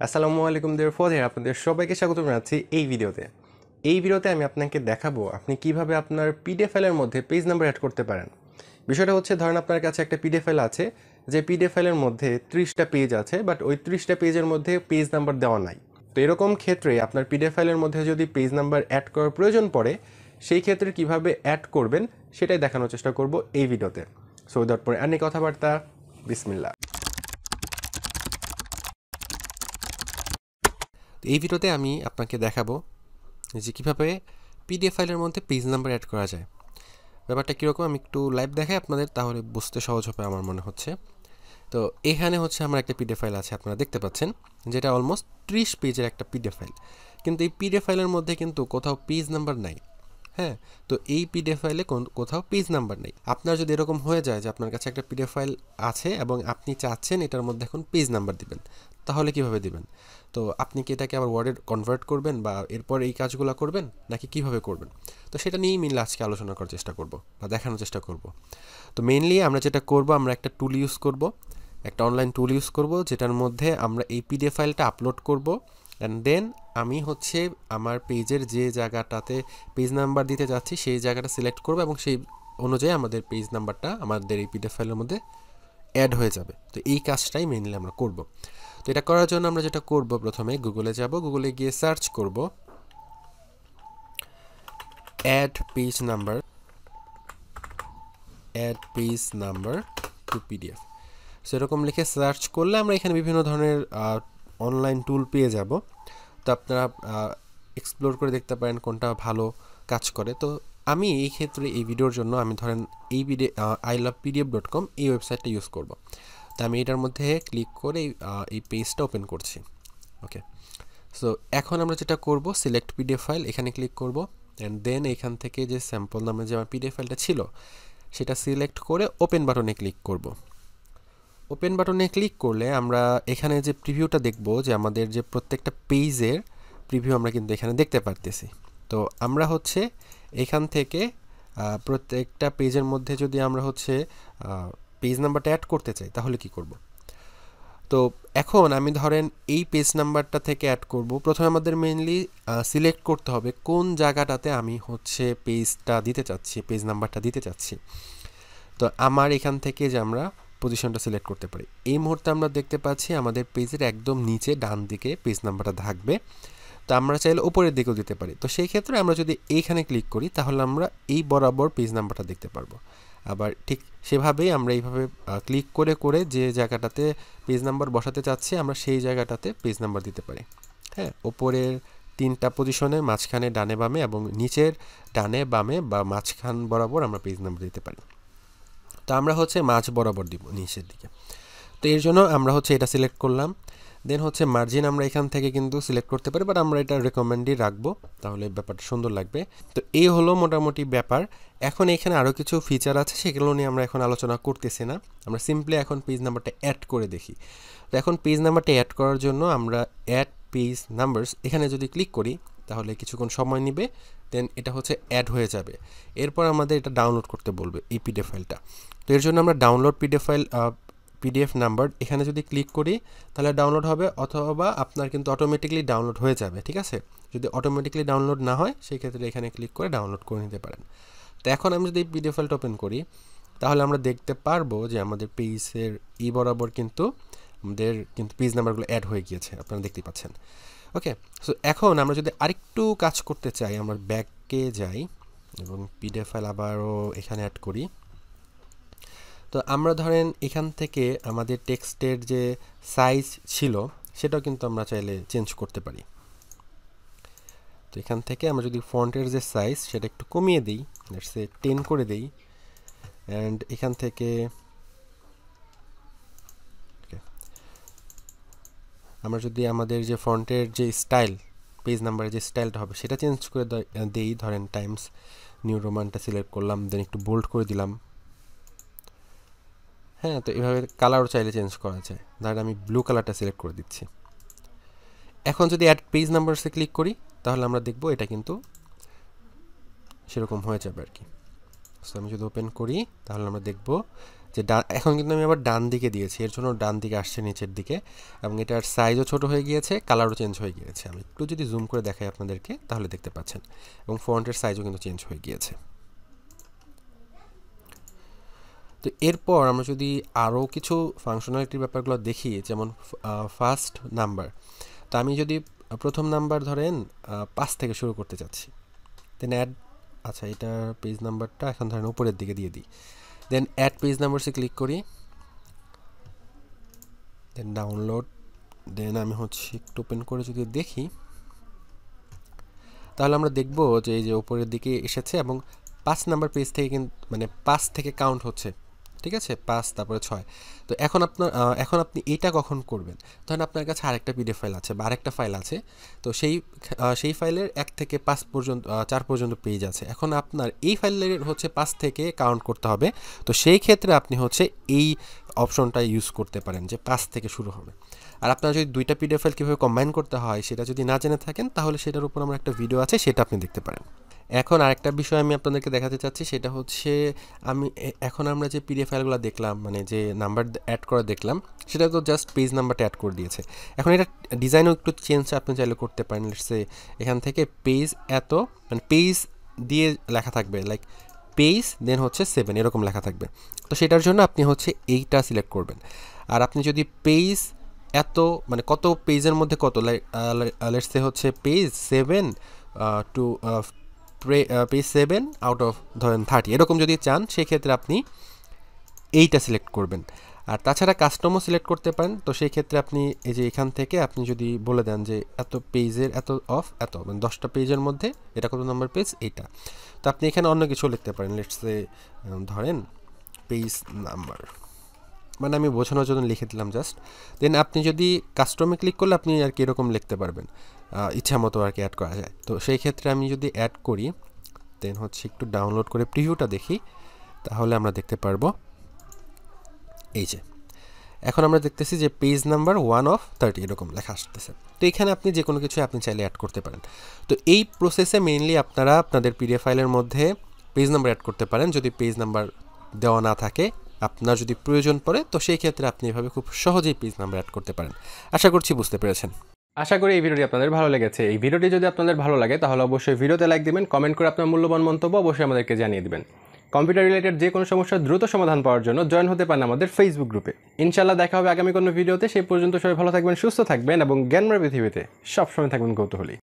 আসসালামু আলাইকুম there for আপনাদের সবাইকে স্বাগত জানাচ্ছি এই ভিডিওতে আমি আপনাকে দেখাবো আপনি কিভাবে আপনার পিডিএফ ফাইলের মধ্যে পেজ নাম্বার অ্যাড করতে পারেন। বিষয়টা হচ্ছে ধরেন আপনার কাছে একটা পিডিএফ ফাইল আছে, যে পিডিএফ ফাইলের মধ্যে 30টা পেজ আছে, বাট ওই 30টা পেজের মধ্যে পেজ নাম্বার দেওয়া নাই। তো এরকম ক্ষেত্রে আপনার পিডিএফ ফাইলের মধ্যে যদি পেজ নাম্বার অ্যাড করার প্রয়োজন পড়ে, সেই ক্ষেত্রে কিভাবে অ্যাড করবেন সেটাই দেখানোর চেষ্টা করব এই ভিডিওতে। সো তারপরে আনি কথাবার্তা, বিসমিল্লাহ। এই ভিডিওতে আমি আপনাকে দেখাবো যে কীভাবে পিডিএফ ফাইলের মধ্যে পেজ নাম্বার অ্যাড করা যায়। ব্যাপারটা কীরকম আমি একটু লাইভ দেখাই আপনাদের, তাহলে বুঝতে সহজ হবে আমার মনে হচ্ছে। তো এখানে হচ্ছে আমার একটা পিডিএফ ফাইল আছে, আপনারা দেখতে পাচ্ছেন, যেটা অলমোস্ট 30 পেজের একটা পিডিএফ ফাইল। কিন্তু এই পিডিএফ ফাইলের মধ্যে কিন্তু কোথাও পেজ নাম্বার নাই। হ্যাঁ, তো এই পিডিএফ ফাইলে কোথাও পেজ নাম্বার নেই। আপনার যদি এরকম হয়ে যায় যে আপনার কাছে একটা পিডিএফ ফাইল আছে এবং আপনি চাচ্ছেন এটার মধ্যে এখন পেজ নাম্বার দিবেন, তাহলে কিভাবে দিবেন? তো আপনি কি এটাকে আবার ওয়ার্ডে কনভার্ট করবেন বা এরপর এই কাজগুলো করবেন, নাকি কিভাবে করবেন? তো সেটা নিয়েই মেইনলি আজকে আলোচনা করার চেষ্টা করব বা দেখানোর চেষ্টা করব। তো মেইনলি আমরা যেটা করব, আমরা একটা টুল ইউজ করব, একটা অনলাইন টুল ইউজ করব, যেটার মধ্যে আমরা এই পিডিএফ ফাইলটা আপলোড করব। অ্যান্ড দেন আমি হচ্ছে আমার পেজের যে জায়গাটাতে পেজ নাম্বার দিতে যাচ্ছি সেই জায়গাটা সিলেক্ট করব এবং সেই অনুযায়ী আমাদের পেজ নাম্বারটা আমাদের এই পিডিএফ ফাইলের মধ্যে অ্যাড হয়ে যাবে। তো এই কাজটাই মেইনলি আমরা করব। তো এটা করার জন্য আমরা যেটা করব, প্রথমে গুগলে যাব, গুগলে গিয়ে সার্চ করব add page number to PDF. সেরকম লিখে সার্চ করলে আমরা এখানে বিভিন্ন ধরনের অনলাইন টুল পেয়ে যাব। তো আপনারা এক্সপ্লোর করে দেখতে পারেন কোনটা ভালো কাজ করে। তো আমি এই ক্ষেত্রে এই ভিডিওর জন্য আমি ধরেন এই ilovepdf.com এই ওয়েবসাইটটা ইউজ করব। তো আমি এটার মধ্যে ক্লিক করে এই পেজটা ওপেন করছি। ওকে, সো এখন আমরা যেটা করব, সিলেক্ট পিডিএফ ফাইল, এখানে ক্লিক করব। অ্যান্ড দেন এখান থেকে যে স্যাম্পল নামে যে আমার পিডিএফ ফাইলটা ছিল সেটা সিলেক্ট করে ওপেন বাটনে ক্লিক করব। ওপেন বাটনে ক্লিক করলে আমরা এখানে যে প্রিভিউটা দেখব, যে আমাদের যে প্রত্যেকটা পেজের প্রিভিউ আমরা কিন্তু এখানে দেখতে পারতেছি। তো আমরা হচ্ছে এখান থেকে প্রত্যেকটা পেজের মধ্যে যদি আমরা হচ্ছে পেজ নাম্বারটা অ্যাড করতে চাই, তাহলে কি করব? তো এখন আমি ধরেন এই পেজ নাম্বারটা থেকে অ্যাড করব। প্রথমে আমাদের মেইনলি সিলেক্ট করতে হবে কোন জায়গাটাতে আমি হচ্ছে পেজটা দিতে চাচ্ছি, পেজ নাম্বারটা দিতে চাচ্ছি। তো আমার এখান থেকে যে আমরা পজিশনটা সিলেক্ট করতে পারি। এই মুহূর্তে আমরা দেখতে পাচ্ছি আমাদের পেজের একদম নিচে ডান দিকে পেজ নাম্বারটা থাকবে। তো আমরা চাইলে উপরের দিকেও দিতে পারি। তো সেই ক্ষেত্রে আমরা যদি এইখানে ক্লিক করি, তাহলে আমরা এই বরাবর পেজ নাম্বারটা দেখতে পারবো। আবার ঠিক সেভাবেই আমরা এইভাবে ক্লিক করে করে যে জায়গাটাতে পেজ নাম্বার বসাতে চাচ্ছি আমরা সেই জায়গাটাতে পেজ নাম্বার দিতে পারি। হ্যাঁ, উপরের 3টা পজিশনে, মাঝখানে ডানে বামে এবং নিচের ডানে বামে বা মাঝখান বরাবর আমরা পেজ নাম্বার দিতে পারি। তো আমরা হচ্ছে মাঝ বরাবর দিব, নিচের দিকে। তো এর জন্য আমরা হচ্ছে এটা সিলেক্ট করলাম। দেন হচ্ছে মার্জিন আমরা এখান থেকে কিন্তু সিলেক্ট করতে পারি, বাট আমরা এটা রেকমেন্ডই রাখবো, তাহলে ব্যাপারটা সুন্দর লাগবে। তো এই হলো মোটামুটি ব্যাপার। এখন এখানে আরও কিছু ফিচার আছে, সেগুলো নিয়ে আমরা এখন আলোচনা করতেছি না। আমরা সিম্পলি এখন পেজ নাম্বারটা অ্যাড করে দেখি। তো এখন পেজ নাম্বারটা অ্যাড করার জন্য আমরা অ্যাড পেজ নাম্বারস এখানে যদি ক্লিক করি, তাহলে কিছুক্ষণ সময় নেবে। দেন এটা হচ্ছে অ্যাড হয়ে যাবে। এরপর আমাদের এটা ডাউনলোড করতে বলবে এই পিডিএফ ফাইলটা। তো এর জন্য আমরা ডাউনলোড পিডিএফ নাম্বার এখানে যদি ক্লিক করি, তাহলে ডাউনলোড হবে, অথবা আপনার কিন্তু অটোমেটিকলি ডাউনলোড হয়ে যাবে। ঠিক আছে, যদি অটোমেটিকলি ডাউনলোড না হয় সেই ক্ষেত্রে এখানে ক্লিক করে ডাউনলোড করে নিতে পারেন। তো এখন আমি যদি পিডিএফ ফাইলটা ওপেন করি, তাহলে আমরা দেখতে পারবো যে আমাদের পেজের এই বরাবর কিন্তু আমাদের কিন্তু পেজ নাম্বারগুলো অ্যাড হয়ে গিয়েছে, আপনারা দেখতে পাচ্ছেন। ওকে, সো এখন আমরা যদি আরেকটু কাজ করতে চাই, আমরা ব্যাকে যাই এবং পিডিএফ ফাইল আবারও এখানে অ্যাড করি। তো আমরা ধরেন এখান থেকে আমাদের টেক্সটের যে সাইজ ছিল সেটাও কিন্তু আমরা চাইলে চেঞ্জ করতে পারি। তো এখান থেকে আমরা যদি ফন্টের যে সাইজ সেটা একটু কমিয়ে দিই, লেটস সে 10 করে দিই। অ্যান্ড এখান থেকে আমরা যদি আমাদের যে ফন্টের যে স্টাইল, পেজ নাম্বারের যে স্টাইলটা হবে সেটা চেঞ্জ করে দিই, ধরেন টাইমস নিউ রোমানটা সিলেক্ট করলাম, দেন একটু বোল্ড করে দিলাম। হ্যাঁ, তো এভাবে কালারও চাইলে চেঞ্জ করা যায়। ধরেন আমি ব্লু কালারটা সিলেক্ট করে দিচ্ছি। এখন যদি অ্যাড পেজ নাম্বারসে ক্লিক করি, তাহলে আমরা দেখব এটা কিন্তু সেরকম হয়ে যাবে আর কি। সো আমি যদি ওপেন করি, তাহলে আমরা দেখব যে এখন কিন্তু আমি আবার ডান দিকে দিয়েছি, এর জন্য ডান দিকে আসছে নিচের দিকে, এবং এটার সাইজও ছোট হয়ে গিয়েছে, কালারও চেঞ্জ হয়ে গিয়েছে। আমি একটু যদি জুম করে দেখাই আপনাদেরকে তাহলে দেখতে পাচ্ছেন, এবং ফন্টের সাইজও কিন্তু চেঞ্জ হয়ে গিয়েছে। তো এরপর আমরা যদি আরও কিছু ফাংশনালিটির ব্যাপারগুলো দেখি, যেমন ফার্স্ট নাম্বার। তো আমি যদি প্রথম নাম্বার ধরেন 5 থেকে শুরু করতে চাচ্ছি, দেন অ্যাড, আচ্ছা এটা পেজ নাম্বারটা এখন ধরেন উপরের দিকে দিয়ে দিই, দেন অ্যাড পেজ নাম্বারসে ক্লিক করি, দেন ডাউনলোড, দেন আমি একটু ওপেন করে যদি দেখি তাহলে আমরা দেখব যে এই যে উপরের দিকে এসেছে, এবং 5 নাম্বার পেজ থেকে কিন্তু মানে 5 থেকে কাউন্ট হচ্ছে, ঠিক আছে, 5 তারপরে 6। তো এখন আপনি এটা কখন করবেন, ধরেন আপনার কাছে আরেকটা পিডিএফ ফাইল আছে বা আরেকটা ফাইল আছে, তো সেই ফাইলের 1 থেকে 5 পর্যন্ত 4 পর্যন্ত পেজ আছে। এখন আপনার এই ফাইলের 5 থেকে কাউন্ট করতে হবে, তো সেই ক্ষেত্রে আপনি এই অপশনটা ইউজ করতে পারেন যে 5 থেকে শুরু হবে। আর আপনারা যদি দুইটা পিডিএফ ফাইল কীভাবে কম্বাইন করতে হয় সেটা যদি না জেনে থাকেন, তাহলে সেটার উপর আমার একটা ভিডিও আছে, সেটা আপনি দেখতে পারেন। এখন আরেকটা বিষয় আমি আপনাদেরকে দেখাতে চাচ্ছি, সেটা এখন আমরা যে পিডিএফ ফাইলগুলো দেখলাম, মানে যে নাম্বার অ্যাড করা দেখলাম, সেটা তো জাস্ট পেজ নাম্বারটা অ্যাড করে দিয়েছে। এখন এটা ডিজাইনও একটু চেঞ্জ আপনি চাইলে করতে পারেন। লেটসে এখান থেকে পেজ মানে পেজ দিয়ে লেখা থাকবে, লাইক পেজ দেন 7 এরকম লেখা থাকবে। তো সেটার জন্য আপনি এইটা সিলেক্ট করবেন। আর আপনি যদি পেজ মানে কত পেজের মধ্যে কত, let's say page 7 to page 7 out of ধরেন 30 এরকম যদি চান, সেক্ষেত্রে আপনি এইটা সিলেক্ট করবেন। আর তাছাড়া কাস্টমও সিলেক্ট করতে পারেন। তো সেই ক্ষেত্রে আপনি এই যে এখান থেকে আপনি যদি বলে দেন যে এত পেজের এত মানে 10টা পেজের মধ্যে এটা কত নাম্বার পেজ এইটা, তো আপনি এখানে অন্য কিছু লিখতে পারেন। লেটসে ধরেন পেজ নাম্বার, মানে আমি বোঝানোর জন্য লিখে দিলাম জাস্ট। দেন আপনি যদি কাস্টমে ক্লিক করলে আপনি আর কি এরকম লিখতে পারবেন, ইচ্ছা মতো আর কি অ্যাড করা যায়। তো সেই ক্ষেত্রে আমি যদি অ্যাড করি, দেন একটু ডাউনলোড করে প্রিভিউটা দেখি, তাহলে আমরা দেখতে পারবো এই যে এখন আমরা দেখতেছি যে পেজ নাম্বার 1 of 30 এরকম লেখা আসতেছে। তো এখানে আপনি যে কোনো কিছু আপনি চাইলে অ্যাড করতে পারেন। তো এই প্রসেসে মেইনলি আপনারা আপনাদের পিডিএফ ফাইলের মধ্যে পেজ নাম্বার অ্যাড করতে পারেন। যদি পেজ নাম্বার দেওয়া না থাকে, আপনার যদি প্রয়োজন পড়ে, তো সেই ক্ষেত্রে আপনি এভাবে খুব সহজেই পেজ নাম্বার অ্যাড করতে পারেন। আশা করছি বুঝতে পেরেছেন। আশা করি এই ভিডিওটি আপনাদের ভালো লেগেছে। এই ভিডিওটি যদি আপনাদের ভালো লাগে তাহলে অবশ্যই ভিডিওতে লাইক দিবেন, কমেন্ট করে আপনার মূল্যবান মন্তব্য অবশ্যই আমাদেরকে জানিয়ে দিবেন। কম্পিউটার রিলেটেড যে কোনো সমস্যার দ্রুত সমাধান পাওয়ার জন্য জয়েন হতে পারেন আমাদের ফেসবুক গ্রুপে। ইনশাআল্লাহ দেখা হবে আগামী কোনো ভিডিওতে। সেই পর্যন্ত সবাই ভালো থাকবেন, সুস্থ থাকবেন এবং জ্ঞানময় পৃথিবীতে সবসময় থাকবেন কৌতূহলী।